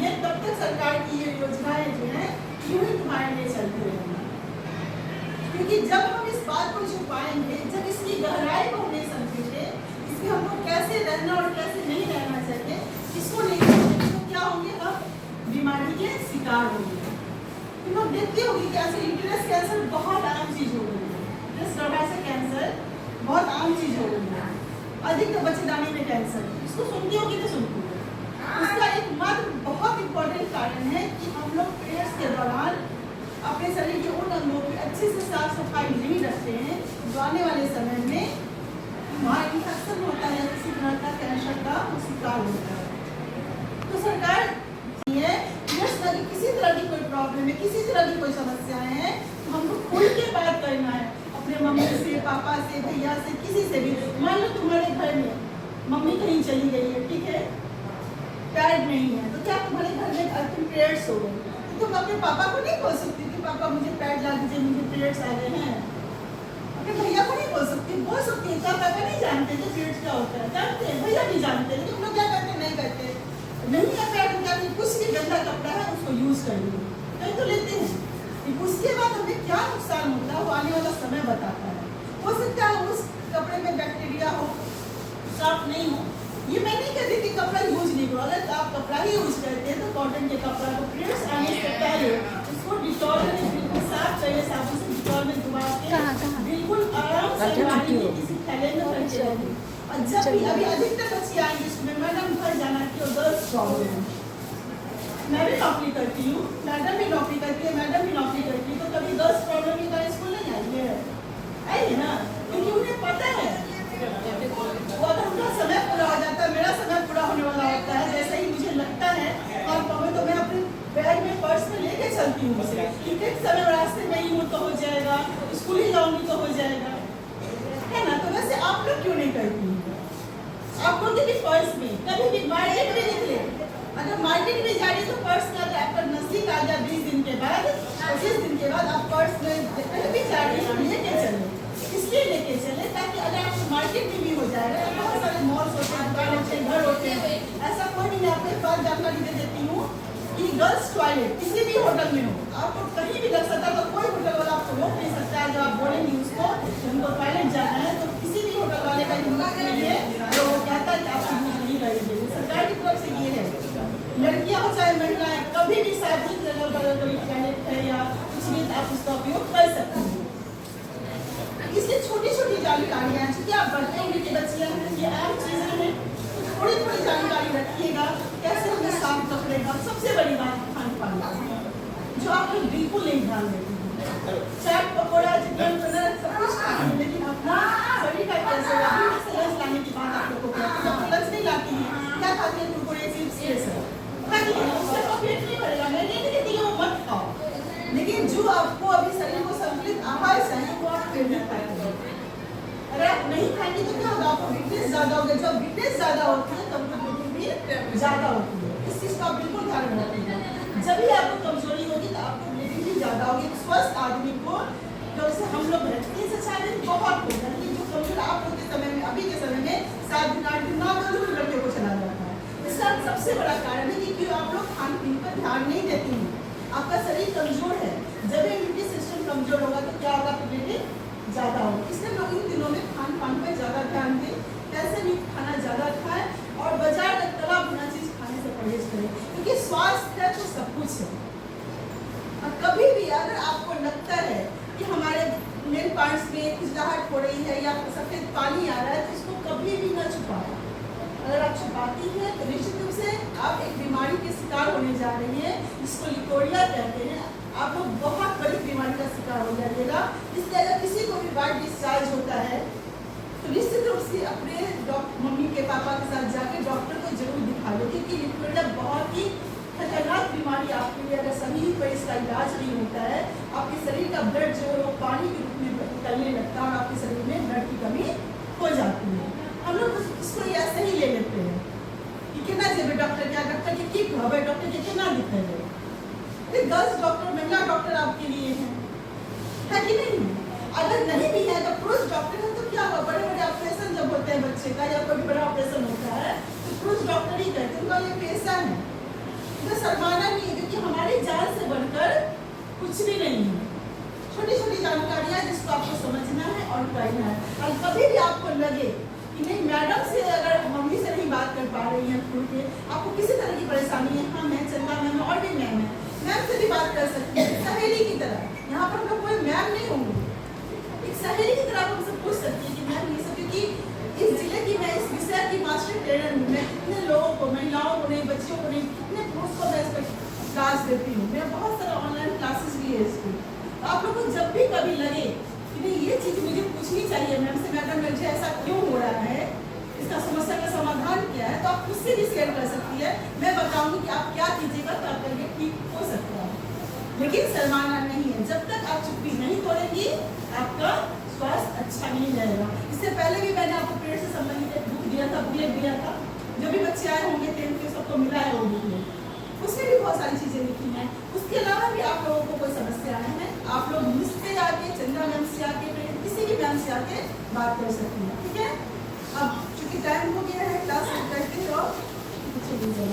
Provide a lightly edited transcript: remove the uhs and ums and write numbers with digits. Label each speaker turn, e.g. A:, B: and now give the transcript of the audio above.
A: ये तब तक सरकार की ये योजनाएं जो है यूं ही तुम्हारे लिए चलती रहेंगी, क्योंकि जब हम इस बात को छुपाएंगे, जब इसकी गहराई को नहीं समझेंगे, इसमें हमको कैसे रहना और कैसे नहीं रहना चाहिए, इसको नहीं समझेंगे तो क्या होंगे, हम बीमारी के शिकार होंगे। तुम लोग देखते होगी कैसे यूटेरस कैंसर बहुत आम चीज हो गई है, यूटेरस गर्भाशय कैंसर बहुत आम चीज हो गई है। अधिक तो बच्चेदानी में कैंसर, इसको सुनती होगी तो सुनती हो। इसका एक मात्र बहुत इंपॉर्टेंट कारण है कि हम लोग पीरियड्स के दौरान अपने शरीर के उन अंगों की अच्छे से साफ सफाई नहीं रखते हैं, जो आने वाले समय में हमारा इन्फेक्शन होता है, किसी तरह का कैंसर का शिकार होता है। तो सरकार ये किसी तरह की कोई प्रॉब्लम है, किसी तरह की कोई समस्याएं हैं, तो हमको खुल के बात करना है अपने मम्मी से, पापा से, भैया से, किसी से भी। मान लो तुम्हारे घर में मम्मी कहीं चली गई है, ठीक है, पैड नहीं है, तो क्या तुम्हारे घर में तुम पीरियड्स हो गए, तुम अपने पापा को नहीं बोल सकती कि पापा मुझे पैड ला दीजिए, मुझे पीरियड्स आ गए हैं। अपने भैया को नहीं बोल सकती है, क्या पापा नहीं जानते कि पीरियड्स क्या होता है, जानते हैं, भैया नहीं जानते, लेकिन तुम लोग क्या करते, नहीं करते, नहीं है पैड, क्या कुछ भी गंदा कपड़ा है उसको यूज कर लीजिए, कहीं तो लेते हैं। उसके बाद हमें क्या नुकसान होता है वो आने वाला समय बताता है। हो सकता है उस कपड़े में बैक्टीरिया हो, साफ नहीं हो। ये मैं नहीं कहती कि कपड़ा यूज नहीं करो, अगर आप कपड़ा ही यूज करते हैं तो कॉटन के कपड़ा को पीरियड्स आने से पहले उसको डिटॉल में बिल्कुल साफ चाहिए, साबुन से डिटॉल में डुबा के बिल्कुल आराम से पानी में किसी थैले में रख के रखिए। और जब भी अभी अधिकतर बच्चे आएंगे सुबह, मैडम घर जाना कि गर्ल्स प्रॉब्लम है, मैं भी नौकरी करती हूँ, मैडम भी नौकरी करती है, मैडम भी नौकरी करती है, तो कभी गर्ल्स प्रॉब्लम की तरह स्कूल नहीं आई है, आई ना, क्योंकि उन्हें पता है वो अगर उनका समय पूरा हो जाता है, मेरा समय पूरा होने वाला होता है, जैसे ही मुझे लगता है और तो मैं अपने बैग में पर्स में लेके चलती हूँ उसे, क्योंकि समय रास्ते में ही हूँ तो हो जाएगा, स्कूल ही जाऊंगी तो हो जाएगा, है ना। तो वैसे आप लोग क्यों नहीं करती, आप लोग भी पर्स में कभी भी मार्केट में निकले, अगर मार्केट में जा रही तो पर्स का आपका नजदीक आ जाए 20 दिन के बाद, 25 दिन के बाद आप पर्स में कहीं भी जा रही है लेके चले, इसलिए लेके चले ताकि अगर आप मार्केट में भी हो जाएगा, बहुत सारे मॉल्स होते हैं, दुकान होते हैं, घर होते हैं, ऐसा कोई नहीं। मैं आपको एक बात जानकारी दे देती हूँ कि गर्ल्स टॉयलेट किसी भी होटल में हो, आपको कहीं भी लग सकता है, तो कोई होटल वाला आपको रोक नहीं सकता है। जब आप बोलेंगे उसको हमको टॉयलेट जाना है, तो किसी भी होटल वाले का हिम्मत नहीं है तो वो कहता है कि आप यूज नहीं करेंगे। सरकार की तरफ से ये है, लड़कियां हो चाहे महिलाएं, कभी भी सार्वजनिक जगह पर कोई टॉयलेट है या कुछ भी, आप उसका उपयोग कर सकते हैं। इसलिए छोटी छोटी जानकारियां कि आप बढ़ते हुए के बच्चे हैं, ये आम चीजें हैं, तो थोड़ी थोड़ी जानकारी रखिएगा कैसे हमें साफ कपड़े का। सबसे बड़ी बात खान पान, जो आप लोग बिल्कुल नहीं ध्यान देते हैं, चाट पकौड़ा चिकन पनीर सब कुछ खाते हैं, लेकिन अपना शरीर का कैसे लंच लाने की बात आप लोग को कहते हैं, लंच नहीं लाती है, क्या खाते हैं, कुरकुरे चिप्स ये सब खाती है, उससे तो पेट नहीं भरेगा, मैं नहीं कहती वो मत खाओ, लेकिन जो आपको अभी शरीर को संतुलित आहार चाहिए वो आप फिर नहीं खाएंगे। अगर आप नहीं खाएंगे तो क्या होगा, आपको वीकनेस ज्यादा होगा, जब वीकनेस ज्यादा होती है तब प्रोटीन भी ज्यादा होती है, इस चीज का आप बिल्कुल ध्यान रखिएगा। जब भी आपको कमजोरी होगी तो आपको ब्लीडिंग भी ज्यादा होगी। स्वस्थ आदमी को जैसे हम लोग रहते हैं शारीरिक बहुत होता है, लेकिन जो कमजोर आप लोग के समय में, अभी के समय में 7 दिन 8 दिन 9 दिन लड़के को चला जाता है। इसका सबसे बड़ा कारण है कि आप लोग खान पीन पर ध्यान नहीं देते हैं, आपका शरीर कमजोर है। जब इम्यूनिटी सिस्टम कमजोर होगा तो क्या होगा, ब्लीडिंग ज्यादा होगी। इसलिए लोग इन दिनों में खान पान पर ज्यादा ध्यान दें, कैसे भी खाना ज्यादा खाएं और बाजार में तला भुना चीज खाने से परहेज करें, क्योंकि स्वास्थ्य है तो सब कुछ है। और कभी भी अगर आपको लगता है कि हमारे मेन पार्ट्स में खुजलाहट हो रही है या सफेद पानी आ रहा है, तो इसको कभी भी न छुपाएं। अगर आप छुपाती हैं तो निश्चित रूप से आप एक बीमारी के शिकार होने जा रही है, जिसको लिकोरिया कहते हैं। आप लोग बहुत बड़ी बीमारी का शिकार हो जाइएगा। इसलिए अगर किसी को भी वाइट डिस्चार्ज होता है तो निश्चित रूप से अपने मम्मी के पापा के साथ जाकर डॉक्टर को जरूर दिखा लो, क्योंकि लिकोरिया बहुत ही खतरनाक बीमारी आपके लिए। अगर सही पर इसका इलाज नहीं होता है, आपके शरीर का ब्लड जो है वो पानी के रूप में निकलने लगता है और आपके शरीर में ब्लड की कमी हो जाती है। हम लोग इसको ऐसे ही ले लेते हैं कि कितना जेबे डॉक्टर क्या, डॉक्टर के की खबर, डॉक्टर के कितना दिखेगा। गर्ल्स डॉक्टर, महिला डॉक्टर आपके लिए है कि नहीं? अगर नहीं भी है तो पुरुष डॉक्टर है, तो क्या हुआ, बड़े बड़े ऑपरेशन जब होते हैं बच्चे का या कोई बड़ा ऑपरेशन होता है तो पुरुष डॉक्टर ही करते हैं, उनका ये पेशा है। तो शर्माना नहीं है, क्योंकि हमारी जान से बढ़कर कुछ भी नहीं है। छोटी छोटी जानकारियां जिसको आपको समझना है और करना है। और कभी भी आपको लगे कि नहीं मैडम से, अगर मम्मी से नहीं बात कर पा रही हैं खुल के, आपको किसी तरह की परेशानी है, हाँ मैं चंदा मैम और भी मैम है, मैम से भी बात कर सकती है सहेली की तरह। यहाँ पर हम लोग कोई मैम नहीं होंगे, एक सहेली की तरह आप हमसे पूछ सकती है कि मैम ये सब, क्योंकि इस जिले की मैं इस विषय की मास्टर ट्रेनर हूँ। मैं कितने लोगों को, महिलाओं को नहीं, बच्चियों को नहीं, कितने पुरुष को मैं इस पर क्लास देती हूँ। मेरा बहुत सारा ऑनलाइन क्लासेस भी है इसकी। तो आप लोग को जब भी कभी लगे कि नहीं ये चीज़ मुझे पूछनी चाहिए मैम से, मैडम मुझे ऐसा क्यों हो रहा है, इसका समस्या का समाधान क्या है, तो आप उससे भी शेयर कर सकती है। मैं बताऊंगी कि आप क्या कीजिएगा तो आपका ये ठीक हो सकता है। लेकिन शर्माना नहीं है, जब तक आप चुप्पी नहीं तोड़ेंगी आपका स्वास्थ्य अच्छा नहीं रहेगा। इससे पहले भी मैंने आपको पेट से संबंधित एक बुक दिया था, बुकलेट दिया था, जो भी बच्चे आए होंगे 10th के सबको मिला है वो बुकलेट, उसमें भी बहुत सारी चीज़ें लिखी हैं। उसके अलावा भी आप लोगों को कोई समस्याएं हैं, आप लोग मुझसे आके, चंद्रा मैम से आके, किसी भी मैम से आके बात कर सकती हैं, ठीक है। अब चूंकि टाइम हो गया है, क्लास करते हो, चलिए